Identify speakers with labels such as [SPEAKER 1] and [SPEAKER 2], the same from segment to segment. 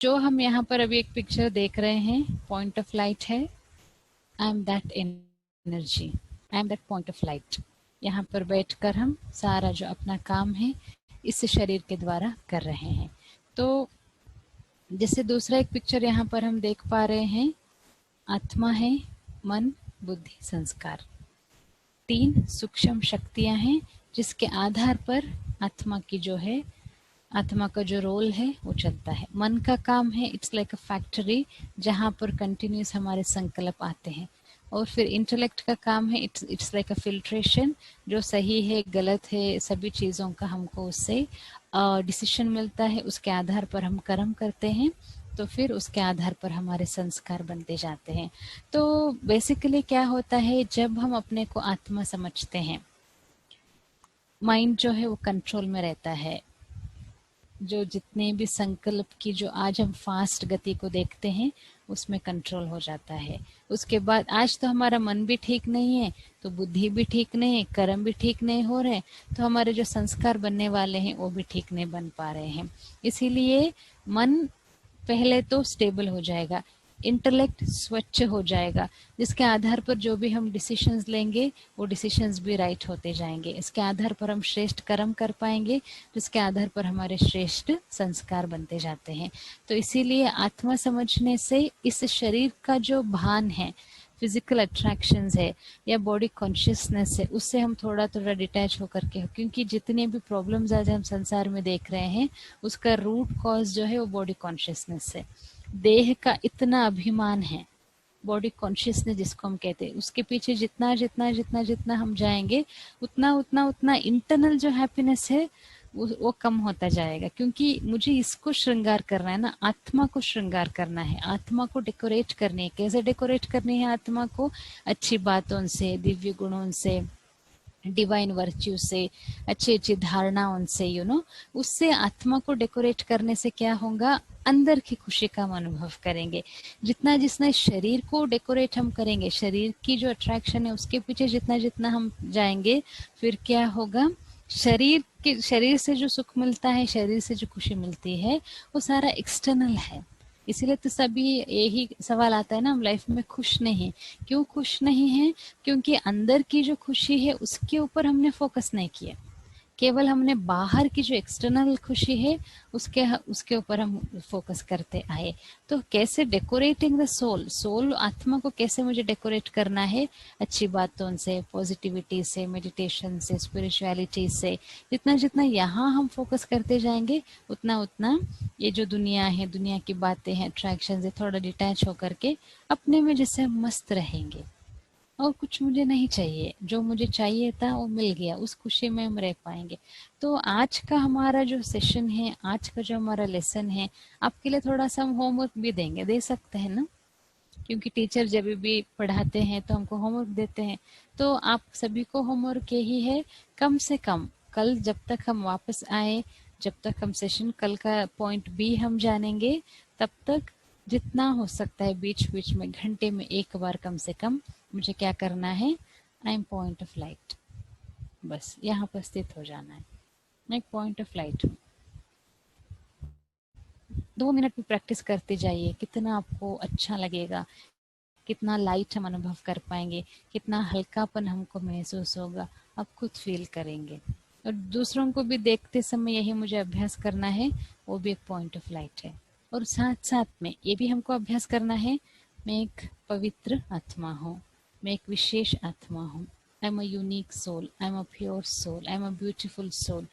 [SPEAKER 1] जो हम यहाँ पर अभी एक पिक्चर देख रहे हैं, पॉइंट ऑफ लाइट है। I am that energy, I am that point of light. यहाँ पर बैठकर हम सारा जो अपना काम है इस शरीर के द्वारा कर रहे हैं। तो जैसे दूसरा एक पिक्चर यहाँ पर हम देख पा रहे हैं, आत्मा है, मन, बुद्धि, संस्कार, 3 सूक्ष्म शक्तियां हैं जिसके आधार पर आत्मा की जो है, आत्मा का जो रोल है वो चलता है। मन का काम है, इट्स लाइक अ फैक्ट्री जहाँ पर कंटिन्यूस हमारे संकल्प आते हैं। और फिर इंटेलेक्ट का काम है, इट्स लाइक अ फिल्ट्रेशन, जो सही है गलत है सभी चीज़ों का हमको उससे डिसीजन मिलता है, उसके आधार पर हम कर्म करते हैं, तो फिर उसके आधार पर हमारे संस्कार बनते जाते हैं। तो बेसिकली क्या होता है, जब हम अपने को आत्मा समझते हैं, माइंड जो है वो कंट्रोल में रहता है। जो जितने भी संकल्प की जो आज हम फास्ट गति को देखते हैं उसमें कंट्रोल हो जाता है। उसके बाद आज तो हमारा मन भी ठीक नहीं है, तो बुद्धि भी ठीक नहीं है, कर्म भी ठीक नहीं हो रहे, तो हमारे जो संस्कार बनने वाले हैं वो भी ठीक नहीं बन पा रहे हैं। इसीलिए मन पहले तो स्टेबल हो जाएगा, इंटेलेक्ट स्वच्छ हो जाएगा, जिसके आधार पर जो भी हम डिसीशंस लेंगे वो डिसीशंस भी राइट होते जाएंगे। इसके आधार पर हम श्रेष्ठ कर्म कर पाएंगे, जिसके आधार पर हमारे श्रेष्ठ संस्कार बनते जाते हैं। तो इसीलिए आत्मा समझने से इस शरीर का जो भान है, फिजिकल अट्रैक्शंस है या बॉडी कॉन्शियसनेस है, उससे हम थोड़ा थोड़ा डिटैच होकर के, क्योंकि जितने भी प्रॉब्लम्स आज हम संसार में देख रहे हैं उसका रूट कॉज जो है वो बॉडी कॉन्शियसनेस है। देह का इतना अभिमान है, बॉडी कॉन्शियसनेस जिसको हम कहते हैं, उसके पीछे जितना जितना जितना जितना हम जाएंगे उतना उतना उतना इंटरनल जो हैप्पीनेस है वो कम होता जाएगा। क्योंकि मुझे इसको श्रृंगार करना है ना, आत्मा को श्रृंगार करना है, आत्मा को डेकोरेट करनी है। कैसे डेकोरेट करनी है आत्मा को? अच्छी बातों से, दिव्य गुणों से, डिवाइन वर्च्यू से, अच्छी अच्छी धारणाओं से, उससे आत्मा को डेकोरेट करने से क्या होगा, अंदर की खुशी का हम अनुभव करेंगे। जितना जितना शरीर को डेकोरेट हम करेंगे, शरीर की जो अट्रैक्शन है उसके पीछे जितना जितना हम जाएंगे, फिर क्या होगा, शरीर से जो सुख मिलता है, शरीर से जो खुशी मिलती है, वो सारा एक्सटर्नल है। इसीलिए तो सभी यही सवाल आता है ना, हम लाइफ में खुश नहीं। क्यों खुश नहीं है? क्योंकि अंदर की जो खुशी है उसके ऊपर हमने फोकस नहीं किया, केवल हमने बाहर की जो एक्सटर्नल खुशी है उसके ऊपर हम फोकस करते आए। तो कैसे डेकोरेटिंग द सोल, आत्मा को कैसे मुझे डेकोरेट करना है? अच्छी बातों से, पॉजिटिविटी से, मेडिटेशन से, स्पिरिचुअलिटी से। जितना जितना यहाँ हम फोकस करते जाएंगे उतना उतना ये जो दुनिया है, दुनिया की बातें हैं, अट्रैक्शन से थोड़ा डिटैच होकर के अपने में जैसे मस्त रहेंगे। और कुछ मुझे नहीं चाहिए, जो मुझे चाहिए था वो मिल गया, उस खुशी में हम रह पाएंगे। तो आज का हमारा जो सेशन है, आज का जो हमारा लेसन है, आपके लिए थोड़ा सा हम होमवर्क भी दे सकते हैं ना, क्योंकि टीचर जब भी पढ़ाते हैं तो हमको होमवर्क देते हैं। तो आप सभी को होमवर्क यही है, कम से कम कल जब तक हम वापस आए, जब तक हम सेशन कल का पॉइंट बी हम जानेंगे, तब तक जितना हो सकता है बीच बीच में घंटे में एक बार कम से कम मुझे क्या करना है, I am point of light, बस यहाँ पर स्थित हो जाना है। मैं एक पॉइंट ऑफ लाइट हूँ। 2 मिनट भी प्रैक्टिस करते जाइए, कितना आपको अच्छा लगेगा, कितना लाइट हम अनुभव कर पाएंगे, कितना हल्कापन हमको महसूस होगा, आप खुद फील करेंगे। और दूसरों को भी देखते समय यही मुझे अभ्यास करना है, वो भी एक पॉइंट ऑफ लाइट है। और साथ साथ में ये भी हमको अभ्यास करना है, मैं एक पवित्र आत्मा हूँ, मैं एक विशेष आत्मा हूँ, I am a unique soul, I am a pure soul, I am a beautiful soul,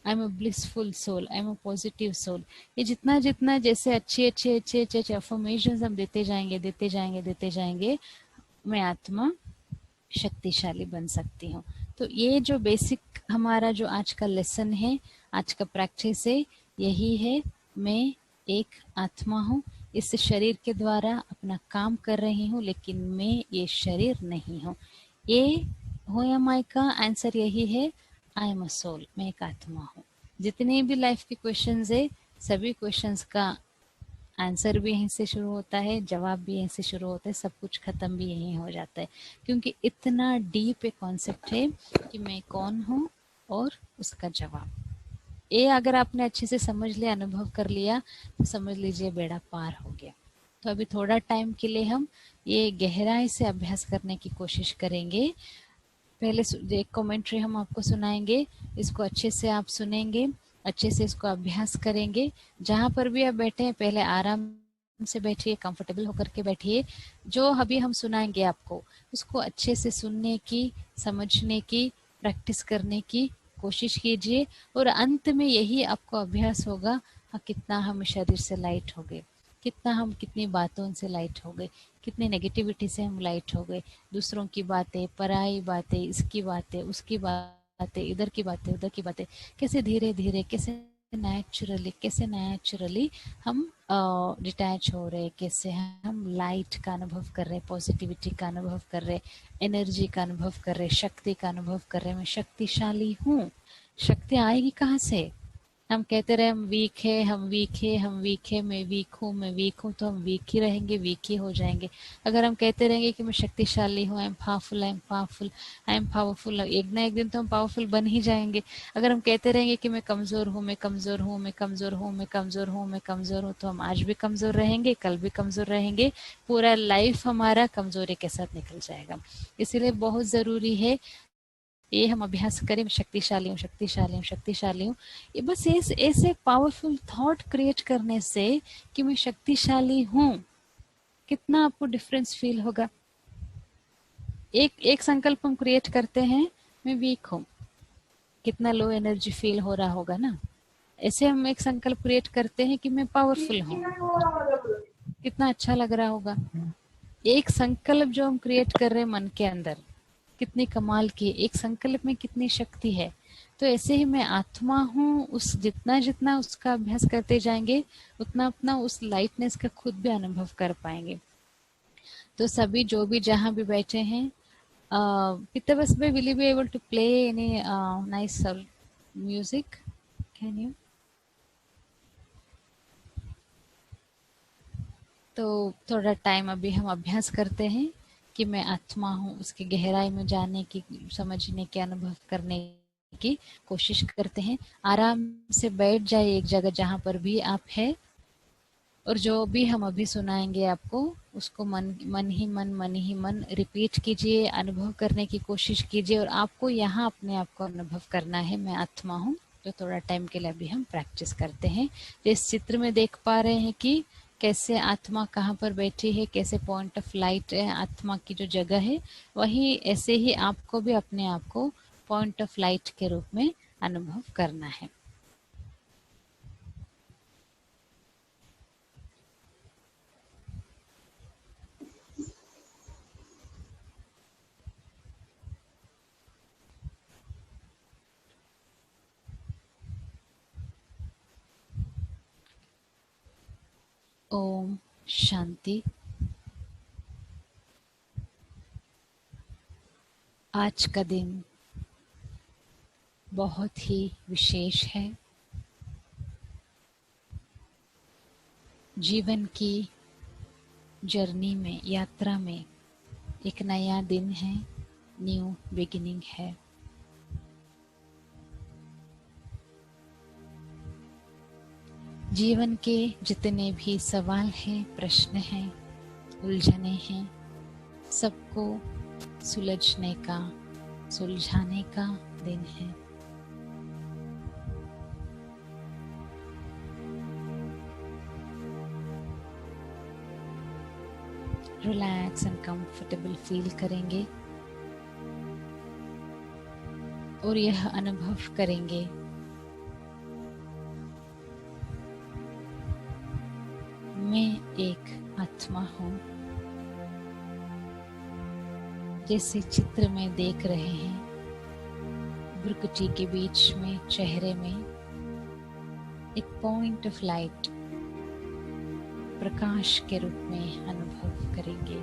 [SPEAKER 1] I am a blissful soul, I am a positive soul. ये जितना जितना जैसे अच्छे अच्छे अच्छे अच्छे अच्छे अफर्मेशन हम देते जाएंगे देते जाएंगे देते जाएंगे, मैं आत्मा शक्तिशाली बन सकती हूँ। तो ये जो बेसिक हमारा जो आज का लेसन है, आज का प्रैक्टिस है, यही है, मैं एक आत्मा हूँ, इस शरीर के द्वारा अपना काम कर रही हूँ, लेकिन मैं ये शरीर नहीं हूँ। ये हो या माई का आंसर यही है, आई एम अ सोल, मैं एक आत्मा हूँ। जितने भी लाइफ के क्वेश्चंस है, सभी क्वेश्चंस का आंसर भी यहीं से शुरू होता है, जवाब भी यहीं से शुरू होता है, सब कुछ खत्म भी यहीं हो जाता है। क्योंकि इतना डीप एक कॉन्सेप्ट है कि मैं कौन हूँ और उसका जवाब। ये अगर आपने अच्छे से समझ लिया, अनुभव कर लिया, तो समझ लीजिए बेड़ा पार हो गया। तो अभी थोड़ा टाइम के लिए हम ये गहराई से अभ्यास करने की कोशिश करेंगे। पहले एक कमेंट्री हम आपको सुनाएंगे, इसको अच्छे से आप सुनेंगे, अच्छे से इसको अभ्यास करेंगे। जहाँ पर भी आप बैठे हैं पहले आराम से बैठिए, कंफर्टेबल होकर के बैठिए। जो अभी हम सुनाएंगे आपको, उसको अच्छे से सुनने की, समझने की, प्रैक्टिस करने की कोशिश कीजिए। और अंत में यही आपको अभ्यास होगा, हाँ, कितना हम शरीर से लाइट हो गए, कितना हम कितनी बातों से लाइट हो गए, कितनी नेगेटिविटी से हम लाइट हो गए। दूसरों की बातें, पराई बातें, इसकी बातें, उसकी बातें, इधर की बातें, उधर की बातें, कैसे धीरे धीरे, कैसे नेचुरली हम डिटैच हो रहे, कैसे हम लाइट का अनुभव कर रहे, पॉजिटिविटी का अनुभव कर रहे, एनर्जी का अनुभव कर रहे, शक्ति का अनुभव कर रहे। मैं शक्तिशाली हूँ। शक्ति आएगी कहाँ से? हम कहते रहे हम वीक है, हम वीक है, हम वीक है, मैं वीक हूँ, मैं वीक हूँ, तो हम वीक ही रहेंगे, वीक ही हो जाएंगे। अगर हम कहते रहेंगे कि मैं शक्तिशाली हूँ, I M powerful, I am powerful, I am powerful, एक ना एक दिन तो हम पावरफुल बन ही जाएंगे। अगर हम कहते रहेंगे कि मैं कमजोर हूँ, मैं कमजोर हूँ, मैं कमजोर हूँ, मैं कमजोर हूँ, मैं कमजोर हूँ, तो हम आज भी कमजोर रहेंगे, कल भी कमजोर रहेंगे। पूरा लाइफ हमारा कमजोरी के साथ निकल जाएगा। इसीलिए बहुत जरूरी है ये हम अभ्यास करें, मैं शक्तिशाली हूँ, शक्तिशाली हूँ, शक्तिशाली हूँ। ये बस ऐसे पावरफुल थॉट क्रिएट करने से कि मैं शक्तिशाली हूँ, कितना आपको डिफरेंस फील होगा। एक एक संकल्प हम क्रिएट करते हैं, मैं वीक हूँ, कितना लो एनर्जी फील हो रहा होगा ना। ऐसे हम एक संकल्प क्रिएट करते हैं कि मैं पावरफुल हूँ, कितना अच्छा लग रहा होगा। एक संकल्प जो हम क्रिएट कर रहे हैं मन के अंदर, कितनी कमाल की, एक संकल्प में कितनी शक्ति है। तो ऐसे ही मैं आत्मा हूँ, उस जितना जितना उसका अभ्यास करते जाएंगे, उतना अपना उस लाइटनेस का खुद भी अनुभव कर पाएंगे। तो सभी जो भी जहाँ भी बैठे हैं, Pitabas bhai, will you be able to play any nice music? Can you? तो थोड़ा टाइम अभी हम अभ्यास करते हैं कि मैं आत्मा हूँ, उसकी गहराई में जाने की, समझने के, अनुभव करने की कोशिश करते हैं। आराम से बैठ जाइए एक जगह जहाँ पर भी आप है, और जो भी हम अभी सुनाएंगे आपको, उसको मन ही मन रिपीट कीजिए, अनुभव करने की कोशिश कीजिए। और आपको यहाँ अपने आप को अनुभव करना है, मैं आत्मा हूँ। तो थोड़ा टाइम के लिए अभी हम प्रैक्टिस करते हैं। तो इस चित्र में देख पा रहे हैं कि कैसे आत्मा कहाँ पर बैठी है, कैसे पॉइंट ऑफ लाइट है आत्मा की जो जगह है, वही ऐसे ही आपको भी अपने आप को पॉइंट ऑफ लाइट के रूप में अनुभव करना है। ओम शांति। आज का दिन बहुत ही विशेष है। जीवन की जर्नी में, यात्रा में एक नया दिन है, न्यू बिगिनिंग है। जीवन के जितने भी सवाल हैं, प्रश्न हैं, उलझने हैं, सबको सुलझने का, सुलझाने का दिन है। रिलैक्स एंड कंफर्टेबल फील करेंगे और यह अनुभव करेंगे, मैं एक आत्मा हूँ। जैसे चित्र में देख रहे हैं, भ्रुकुटी के बीच में, चेहरे में एक पॉइंट ऑफ लाइट, प्रकाश के रूप में अनुभव करेंगे।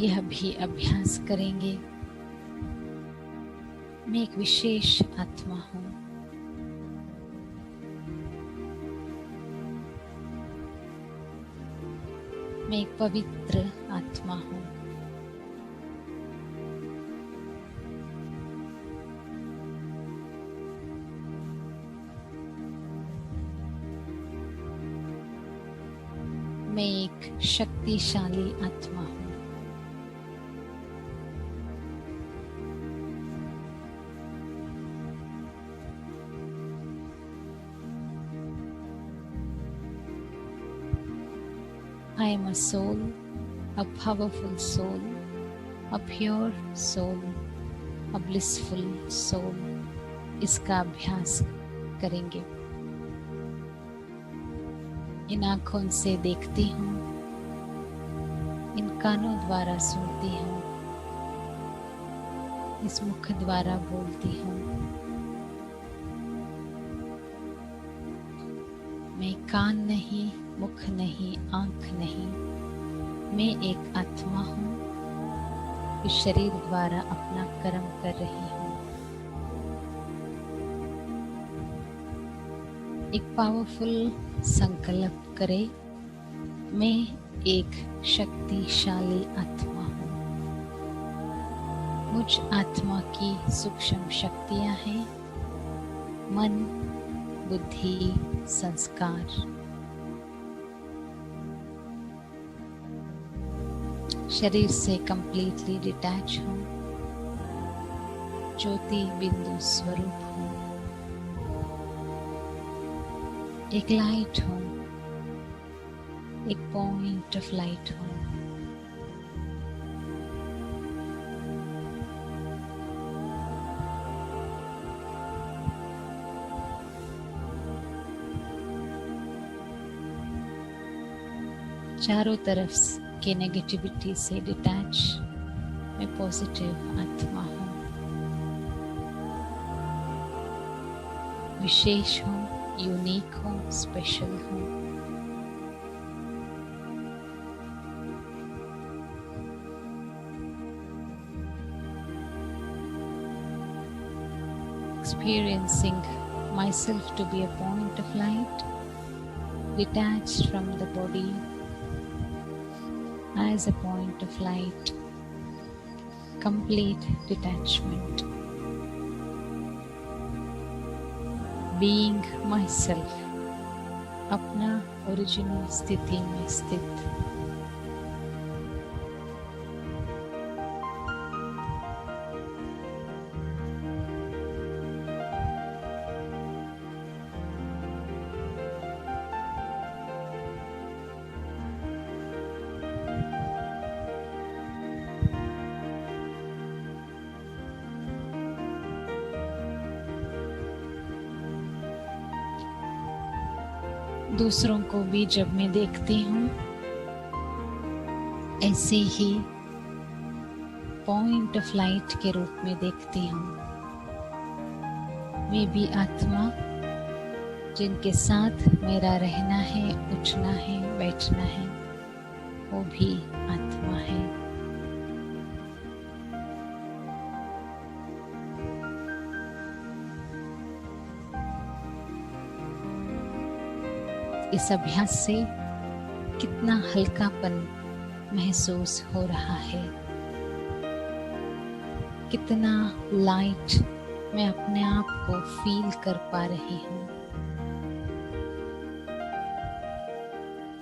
[SPEAKER 1] यह भी अभ्यास करेंगे, मैं एक विशेष आत्मा हूँ। मैं एक पवित्र आत्मा हूँ। मैं एक शक्तिशाली आत्मा हूँ। I am a soul, a powerful soul, a pure soul, a blissful soul. इसका अभ्यास करेंगे। इन आँखों से देखती हूँ, इन कानों द्वारा सुनती हूँ, इस मुख द्वारा बोलती हूँ। मैं कान नहीं, मुख नहीं, आँख नहीं, मैं एक आत्मा हूँ, इस शरीर द्वारा अपना कर्म कर रही हूँ। एक पावरफुल संकल्प करें, मैं एक शक्तिशाली आत्मा हूँ। मुझ आत्मा की सूक्ष्म शक्तियाँ हैं, मन, बुद्धि, संस्कार। शरीर से कंप्लीटली डिटैच हूँ, ज्योति बिंदु स्वरूप हूँ, एक लाइट हूँ, एक पॉइंट ऑफ लाइट हूँ। चारों तरफ के नेगेटिविटी से डिटैच मैं पॉजिटिव आत्मा हूँ। विशेष हूँ, यूनिक हूँ, स्पेशल हूँ। Experiencing myself to be a point of light, detached from the body as a point of light, complete detachment. Being myself, अपना ओरिजिनल स्थिति में स्थित। दूसरों को भी जब मैं देखती हूँ, ऐसे ही पॉइंट ऑफ लाइट के रूप में देखती हूँ। मैं भी आत्मा, जिनके साथ मेरा रहना है, उठना है, बैठना है, वो भी आत्मा है। इस अभ्यास से कितना हल्कापन महसूस हो रहा है, कितना लाइट मैं अपने आप को फील कर पा रही हूँ,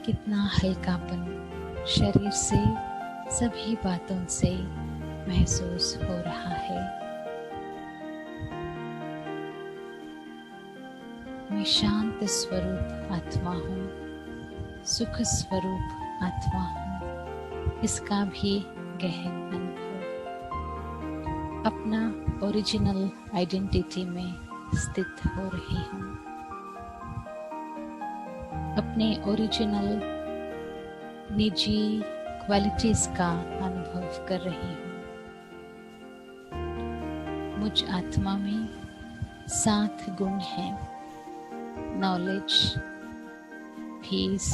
[SPEAKER 1] कितना हल्कापन शरीर से, सभी बातों से महसूस हो रहा है। मैं शांत स्वरूप आत्मा हूँ, सुख स्वरूप आत्मा हूँ, इसका भी गहन अनुभव। अपना ओरिजिनल आइडेंटिटी में स्थित हो रही हूँ, अपने ओरिजिनल निजी क्वालिटीज का अनुभव कर रही हूँ। मुझ आत्मा में 7 गुण हैं: knowledge, peace,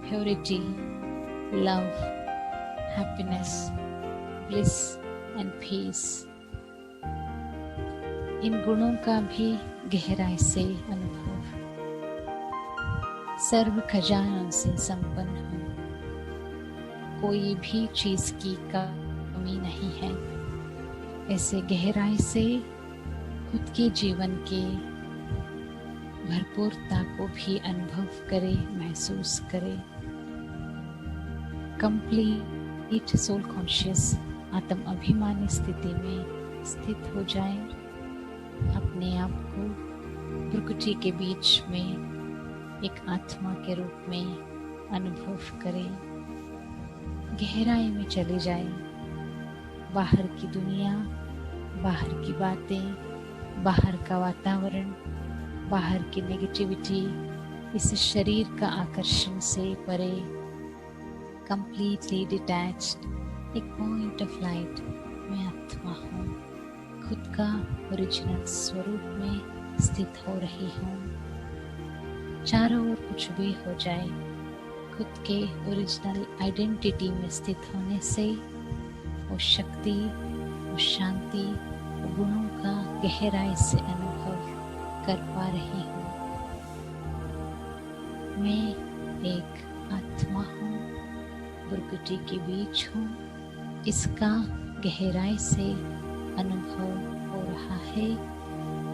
[SPEAKER 1] purity, love, happiness, bliss and peace। इन गुणों का भी गहराई से अनुभव। सर्व खजानों से संपन्न हूँ, कोई भी चीज की कमी नहीं है। ऐसे गहराई से खुद के जीवन के भरपूरता को भी अनुभव करे, महसूस करे। कंप्लीट सोल कॉन्शियस आत्म अभिमानी स्थिति में स्थित हो जाएं। अपने आप को प्रकृति के बीच में एक आत्मा के रूप में अनुभव करें। गहराई में चले जाएं। बाहर की दुनिया, बाहर की बातें, बाहर का वातावरण, बाहर की नेगेटिविटी, इस शरीर का आकर्षण से परे, कंप्लीटली डिटैच्ड, एक पॉइंट ऑफ लाइट मैं आत्मा हूँ, खुद का ओरिजिनल स्वरूप में स्थित हो रही हूँ। चारों ओर कुछ भी हो जाए, खुद के ओरिजिनल आइडेंटिटी में स्थित होने से वो शक्ति, वो शांति, वो गुणों का गहराई से अनुभव कर पा रही हूँ। मैं एक आत्मा हूँ, प्रकृति के बीच हूँ, इसका गहराई से अनुभव हो रहा है।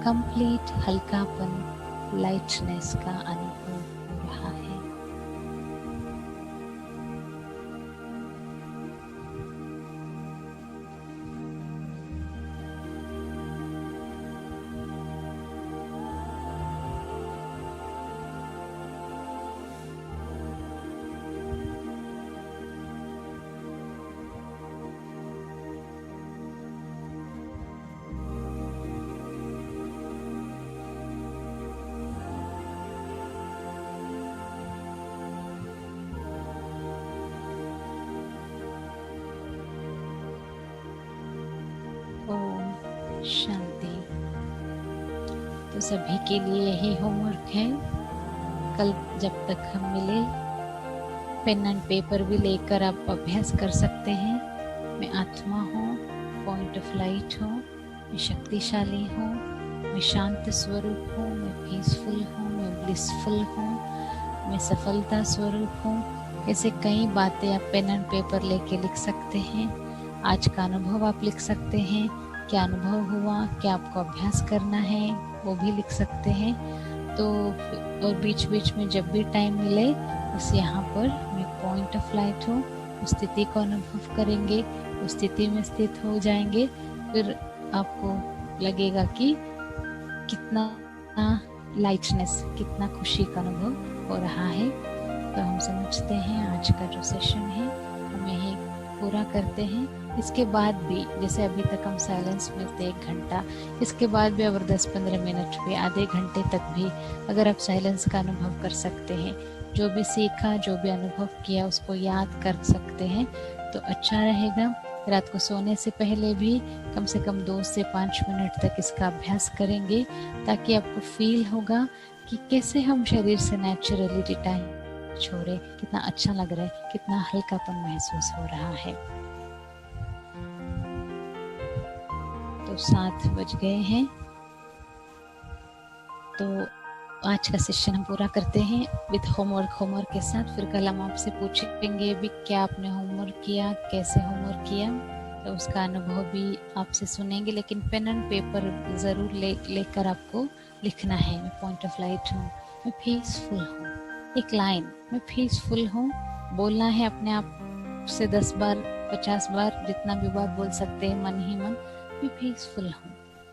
[SPEAKER 1] कंप्लीट हल्कापन, लाइटनेस का अनुभव हो रहा है। ओम शांति। तो सभी के लिए यही होमवर्क है। कल जब तक हम मिले, पेन एंड पेपर भी लेकर आप अभ्यास कर सकते हैं। मैं आत्मा हूँ, पॉइंट ऑफ लाइट हूँ, मैं शक्तिशाली हूँ, मैं शांत स्वरूप हूँ, मैं पीसफुल हूँ, मैं ब्लिसफुल हूँ, मैं सफलता स्वरूप हूँ। ऐसे कई बातें आप पेन एंड पेपर लेके लिख सकते हैं। आज का अनुभव आप लिख सकते हैं, क्या अनुभव हुआ, क्या आपको अभ्यास करना है, वो भी लिख सकते हैं। तो और बीच बीच में जब भी टाइम मिले, बस यहाँ पर मैं पॉइंट ऑफ लाइट हूँ, उस स्थिति को अनुभव करेंगे, उस स्थिति में स्थित हो जाएंगे। फिर आपको लगेगा कि कितना लाइटनेस, कितना खुशी का अनुभव हो रहा है। तो हम समझते हैं आज का जो सेशन है हम यही पूरा करते हैं। इसके बाद भी जैसे अभी तक हम साइलेंस में थे 1 घंटा, इसके बाद भी अगर 10-15 मिनट भी, आधे घंटे तक भी अगर आप साइलेंस का अनुभव कर सकते हैं, जो भी सीखा, जो भी अनुभव किया, उसको याद कर सकते हैं तो अच्छा रहेगा। रात को सोने से पहले भी कम से कम 2 से 5 मिनट तक इसका अभ्यास करेंगे, ताकि आपको फील होगा कि कैसे हम शरीर से नेचुरली डिटैच हो रहे, कितना अच्छा लग रहा है, कितना हल्कापन महसूस हो रहा है। तो 7 बज गए हैं, तो आज का सेशन हम पूरा करते हैं विद होमवर्क के साथ। फिर कल हम आपसे पूछेंगे भी क्या आपने होमवर्क किया, कैसे होमवर्क किया, तो उसका अनुभव भी आपसे सुनेंगे। लेकिन पेन एंड पेपर ज़रूर लेकर आपको लिखना है। मैं पॉइंट ऑफ लाइट हूँ, मैं पीसफुल हूँ, एक लाइन, मैं पीसफुल हूँ, बोलना है अपने आप से 10 बार 50 बार, जितना भी बार बोल सकते हैं मन ही मन। मैं पीसफुल हूँ,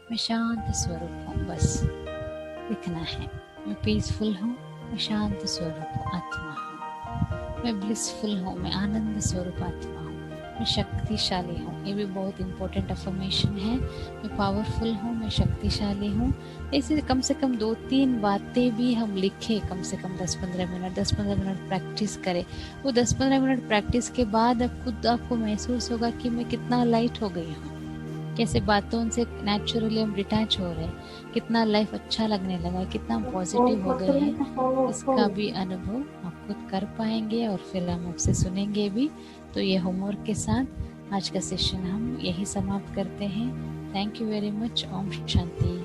[SPEAKER 1] मैं शांत स्वरूप हूँ, बस लिखना है। मैं पीसफुल हूँ, मैं शांत स्वरूप आत्मा हूँ, मैं ब्लिसफुल हूँ, मैं आनंद स्वरूप आत्मा हूँ, मैं शक्तिशाली हूँ। ये भी बहुत इंपॉर्टेंट अफर्मेशन है। मैं पावरफुल हूँ, मैं शक्तिशाली हूँ। ऐसे कम से कम 2-3 बातें भी हम लिखें, कम से कम 10-15 मिनट प्रैक्टिस करें। वो 10-15 मिनट प्रैक्टिस के बाद अब खुद आपको महसूस होगा कि मैं कितना लाइट हो गई हूँ, कैसे बातों से नेचुरली हम डिटैच हो रहे हैं, कितना लाइफ अच्छा लगने लगा, कितना पॉजिटिव हो गए हैं, इसका भी अनुभव आप खुद कर पाएंगे और फिर हम आपसे सुनेंगे भी। तो ये होमवर्क के साथ आज का सेशन हम यही समाप्त करते हैं। Thank you very much. ओम शांति।